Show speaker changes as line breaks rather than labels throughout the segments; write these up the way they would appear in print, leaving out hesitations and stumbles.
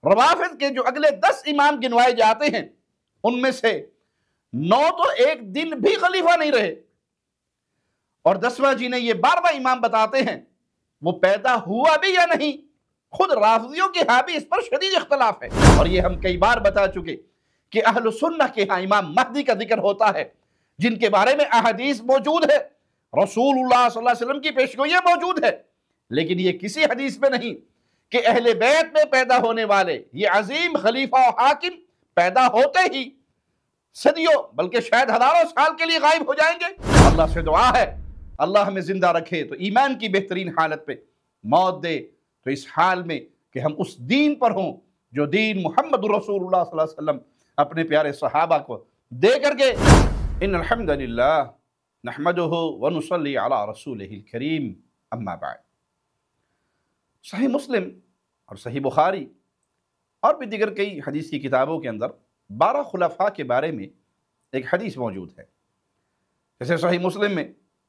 روافض کے جو اگلے 10 امام گنوائے جاتے ہیں ان میں سے 9 تو ایک دن بھی خلیفہ نہیں رہے، اور 10واں جنہیں یہ 12واں امام بتاتے ہیں وہ پیدا ہوا بھی یا نہیں۔ خود رافضیوں کے ہاں بھی اس پر شدید اختلاف ہے، اور یہ ہم کئی بار بتا چکے کہ اہل سنہ کے ہاں امام مہدی کا ذکر ہوتا ہے جن کے بارے میں احادیث موجود ہے، رسول اللہ صلی اللہ علیہ وسلم کی پیشگوئیاں موجود ہے، لیکن یہ کسی حدیث میں نہیں کہ اہل بیت میں پیدا ہونے والے یہ عظیم خلیفہ و حاکم پیدا ہوتے ہی صدیوں بلکہ شاید ہزاروں سال کے لیے غائب ہو جائیں گے۔ اللہ سے دعا ہے اللہ ہمیں زندہ رکھے تو ایمان کی بہترین حالت پہ، موت دے تو اس حال میں کہ ہم اس دین پر ہوں جو دین محمد رسول اللہ صلی اللہ علیہ وسلم اپنے پیارے صحابہ کو دے کر کے۔ ان الحمدللہ نحمدہ ونصلی علی رسولہ الکریم، اما بعد۔ صحیح مسلم اور صحیح بخاری اور بھی دیگر کئی حدیث کی کتابوں کے اندر 12 خلفاء کے بارے میں ایک حدیث موجود ہے، جیسے صحیح مسلم میں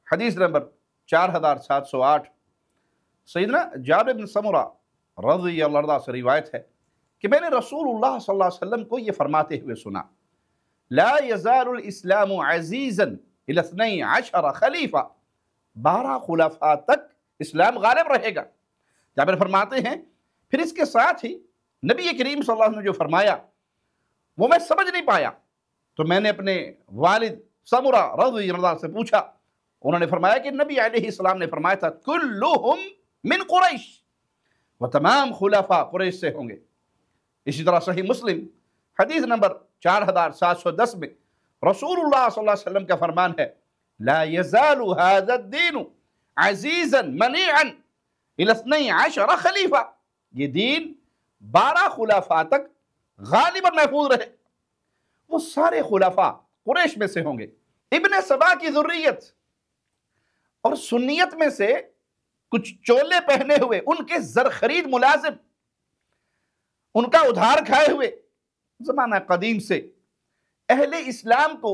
حدیث نمبر 4708 سیدنا جابر بن سمرہ رضی اللہ عنہ سے روایت ہے کہ میں نے رسول اللہ صلی اللہ علیہ وسلم کو یہ فرماتے ہوئے سنا، لا يزال الاسلام عزیزا الی 12 خلیفہ، 12 خلفاء تک اسلام غالب رہے گا۔ جابر فرماتے ہیں پھر اس کے ساتھ ہی نبی کریم صلی اللہ علیہ وسلم نے جو فرمایا وہ میں سمجھ نہیں پایا، تو میں نے اپنے والد سمرہ رضی اللہ عنہ سے پوچھا، انہوں نے فرمایا کہ نبی علیہ السلام نے فرمایا تھا کلہم من قریش، وہ تمام خلفاء قریش سے ہوں گے۔ اسی طرح صحیح مسلم حدیث نمبر 4710 میں رسول اللہ صلی اللہ علیہ وسلم کا فرمان ہے، لا يزال هذا الدین عزیزا منیعا الی 12 خلیفہ، یہ دین 12 خلفاء تک غالب اور محفوظ رہے۔ وہ سارے خلفاء قریش میں سے ہوں گے، ابن سبا کی ذریت اور سنیت میں سے کچھ چولے پہنے ہوئے ان کے زرخرید ملازم، ان کا ادھار کھائے ہوئے زمانہ قدیم سے اہل اسلام کو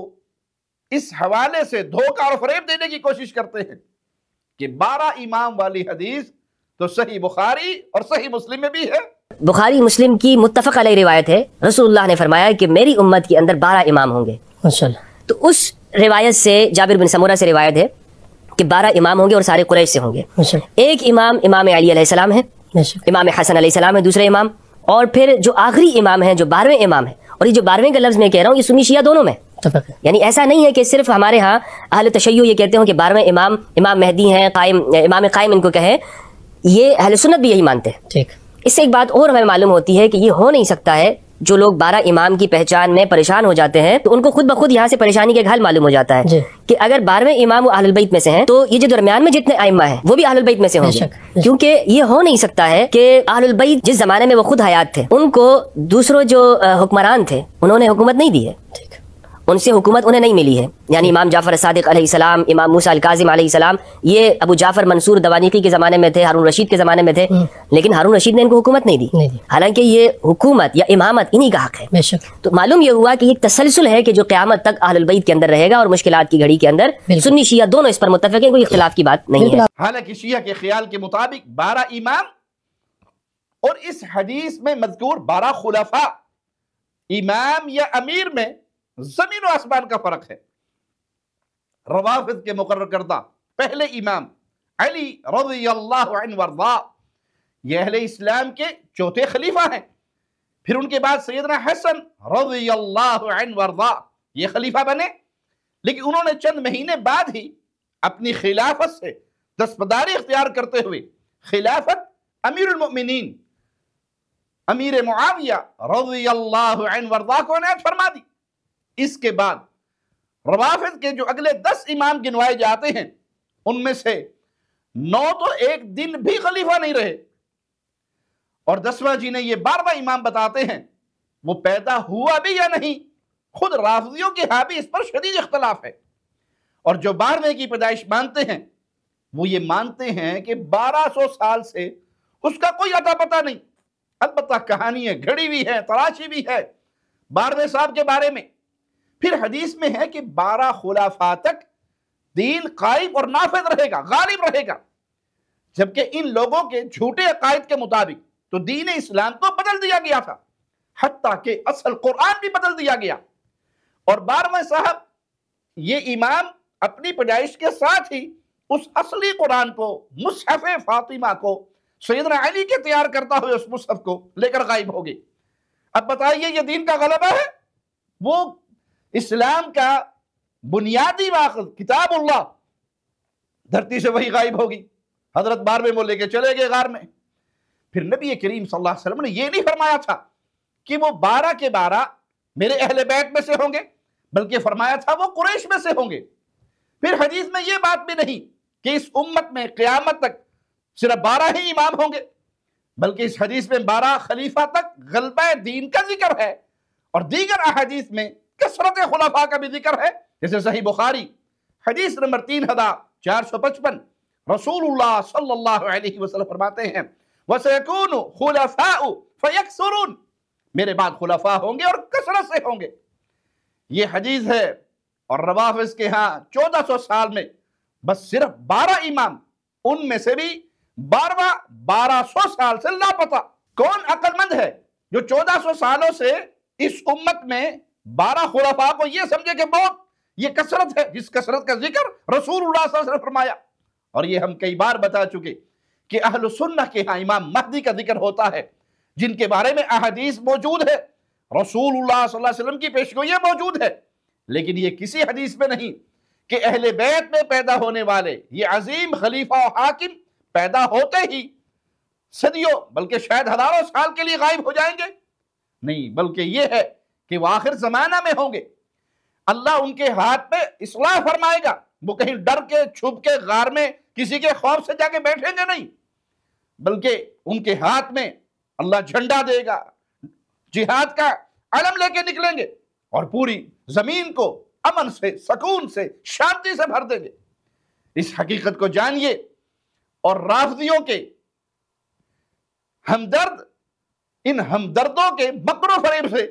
اس حوالے سے دھوکہ اور فریب دینے کی کوشش کرتے ہیں کہ 12 امام والی حدیث تو صحیح بخاری اور صحیح مسلم میں بھی ہے۔
بخاری مسلم کی متفق علیہ روایت ہے، رسول اللہ نے فرمایا کہ میری امت کے اندر 12 امام ہوں گے۔ تو اس روایت سے جابر بن سمرہ سے روایت ہے کہ 12 امام ہوں گے اور سارے قریش سے ہوں گے۔ ایک امام امام علی علیہ السلام ہے، امام حسن علیہ السلام ہے دوسرے امام، اور پھر جو آخری امام ہیں جو 12ویں امام ہیں، اور یہ جو 12ویں کا لفظ میں کہہ رہا ہوں یہ سنی شیعہ دونوں میں، یعنی ایسا نہیں ہے کہ صرف ہمارے ہاں اہل تشیع یہ کہتے ہوں کہ 12ویں امام امام مہدی ہیں، امام قائم ان کو کہیں، یہ اہل سنت بھی یہی مانتے ہیں۔ اس سے ایک بات اور ہمیں معلوم ہوتی ہے کہ یہ ہو نہیں سکتا ہے، جو لوگ 12 امام کی پہچان میں پریشان ہو جاتے ہیں تو ان کو خود بخود یہاں سے پریشانی کے حل معلوم ہو جاتا ہے کہ اگر 12ویں امام وہ اہل البیت میں سے ہیں تو یہ جو درمیان میں جتنے ائمہ ہیں وہ بھی اہل البیت میں سے ہوں گے، کیونکہ یہ ہو نہیں سکتا ہے کہ اہل البیت جس زمانے میں وہ خود حیات تھے ان کو دوسروں جو حکمران تھے انہوں نے حکومت نہیں دی ہے، ان سے حکومت انہیں نہیں ملی ہے، یعنی امام جعفر صادق علیہ السلام، امام موسیٰ الکاظم علیہ السلام، یہ ابو جعفر منصور دوانیقی کے زمانے میں تھے، ہارون رشید کے زمانے میں تھے، لیکن ہارون رشید نے ان کو حکومت نہیں دی، حالانکہ یہ حکومت یا امامت انہی کا حق ہے۔ تو معلوم یہ ہوا کہ ایک تسلسل ہے کہ جو قیامت تک اہل البیت کے اندر رہے گا، اور مشکلات کی گھڑی کے اندر سنی شیعہ دونوں اس پر متفق ہیں، کوئی اختلاف کی بات نہیں ہے۔
حالانکہ شیعہ کے خیال کے مطابق 12 امام اور اس حدیث میں مذکور 12 خلفاء، امام یا امیر میں زمین و آسمان کا فرق ہے۔ روافض کے مقرر کردہ پہلے امام علی رضی اللہ عنہ وارضاہ یہ اہل اسلام کے چوتھے خلیفہ ہیں، پھر ان کے بعد سیدنا حسن رضی اللہ عنہ وارضاہ یہ خلیفہ بنے، لیکن انہوں نے چند مہینے بعد ہی اپنی خلافت سے دستبرداری اختیار کرتے ہوئے خلافت امیر المؤمنین امیر معاویہ رضی اللہ عنہ وارضاہ کو عنایت فرما دی۔ اس کے بعد روافض کے جو اگلے 10 امام گنوائے جاتے ہیں ان میں سے 9 تو ایک دن بھی خلیفہ نہیں رہے، اور 10واں جنہیں یہ 12واں امام بتاتے ہیں وہ پیدا ہوا بھی یا نہیں۔ خود رافضیوں کے ہاں بھی اس پر شدید اختلاف ہے، اور جو 12ویں کی پیدائش مانتے ہیں وہ یہ مانتے ہیں کہ 1200 سال سے اس کا کوئی اتا پتہ نہیں، البتہ کہانی ہے، گھڑی بھی ہے، تراشی بھی ہے 12ویں صاحب کے بارے میں۔ پھر حدیث میں ہے کہ 12 خلفاء تک دین قائم اور نافذ رہے گا، غالب رہے گا، جبکہ ان لوگوں کے جھوٹے عقائد کے مطابق تو دین اسلام کو بدل دیا گیا تھا، حتیٰ کہ اصل قرآن بھی بدل دیا گیا۔ اور 12ویں صاحب یہ امام اپنی پیدائش کے ساتھ ہی اس اصلی قرآن کو، مصحف فاطمہ کو، سیدنا علی کے تیار کرتا ہوئے اس مصحف کو لے کر غائب ہو گئی۔ اب بتائیے یہ دین کا غلبہ ہے؟ وہ اسلام کا بنیادی واقع کتاب اللہ دھرتی سے وہی غائب ہوگی۔ حضرت 12ویں وہ لے کے چلے گئے غار میں۔ پھر نبی کریم صلی اللہ علیہ وسلم نے یہ نہیں فرمایا تھا کہ وہ 12 کے 12 میرے اہل بیت میں سے ہوں گے، بلکہ فرمایا تھا وہ قریش میں سے ہوں گے۔ پھر حدیث میں یہ بات بھی نہیں کہ اس امت میں قیامت تک صرف 12 ہی امام ہوں گے، بلکہ اس حدیث میں 12 خلیفہ تک غلبہ دین کا ذکر ہے، اور دیگر احادیث میں کثرت خلفاء کا بھی ذکر ہے، جیسے صحیح بخاری حدیث نمبر 3455 رسول اللہ صلی اللہ علیہ وسلم فرماتے ہیں وَسَيَكُونُ خُلَفَاءُ فَيَكْثُرُونَ، میرے بعد خلفاء ہوں گے اور کثرت سے ہوں گے۔ یہ حدیث ہے، اور روافض کے ہاں 1400 سال میں بس صرف 12 امام، ان میں سے بھی 1200 سال سے لاپتہ۔ کون عقل مند ہے جو 1400 سالوں سے اس امت میں 12 خلفاء کو یہ سمجھے کہ بہت یہ کثرت ہے، جس کثرت کا ذکر رسول اللہ صلی اللہ علیہ وسلم نے فرمایا۔ اور یہ ہم کئی بار بتا چکے کہ اہل سنہ کے ہاں امام مہدی کا ذکر ہوتا ہے، جن کے بارے میں احادیث موجود ہے، رسول اللہ صلی اللہ علیہ وسلم کی پیشگوئی موجود ہے، لیکن یہ کسی حدیث میں نہیں کہ اہل بیت میں پیدا ہونے والے یہ عظیم خلیفہ و حاکم پیدا ہوتے ہی صدیوں بلکہ شاید ہزاروں سال کے لیے غائب ہو جائیں گے۔ نہیں، بلکہ یہ ہے کہ وہ آخر زمانہ میں ہوں گے، اللہ ان کے ہاتھ پہ اصلاح فرمائے گا، وہ کہیں ڈر کے چھپ کے غار میں کسی کے خوف سے جا کے بیٹھیں گے نہیں، بلکہ ان کے ہاتھ میں اللہ جھنڈا دے گا، جہاد کا علم لے کے نکلیں گے، اور پوری زمین کو امن سے، سکون سے، شانتی سے بھر دیں گے۔ اس حقیقت کو جانیے، اور رافضیوں کے ہمدرد، ان ہمدردوں کے مکر و فریب سے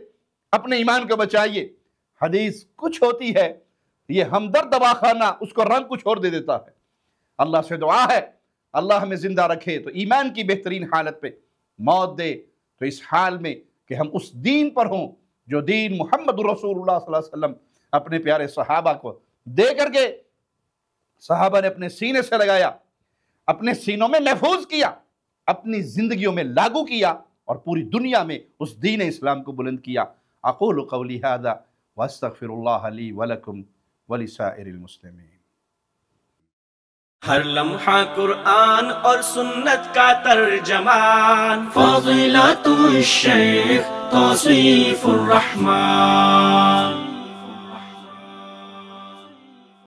اپنے ایمان کو بچائیے۔ حدیث کچھ ہوتی ہے، یہ ہمدرد دواخانہ اس کو رنگ کچھ اور دے دیتا ہے۔ اللہ سے دعا ہے اللہ ہمیں زندہ رکھے تو ایمان کی بہترین حالت پہ، موت دے تو اس حال میں کہ ہم اس دین پر ہوں جو دین محمد رسول اللہ صلی اللہ علیہ وسلم اپنے پیارے صحابہ کو دے کر کے صحابہ نے اپنے سینے سے لگایا، اپنے سینوں میں محفوظ کیا، اپنی زندگیوں میں لاگو کیا، اور پوری دنیا میں اس دین اسلام کو بلند کیا۔ اقول قولی ھذا واستغفر اللہ لی ولکم ولسائر المسلمین۔
ہر لمحہ قرآن اور سنت کا ترجمان، فضیلت الشیخ توصیف الرحمان۔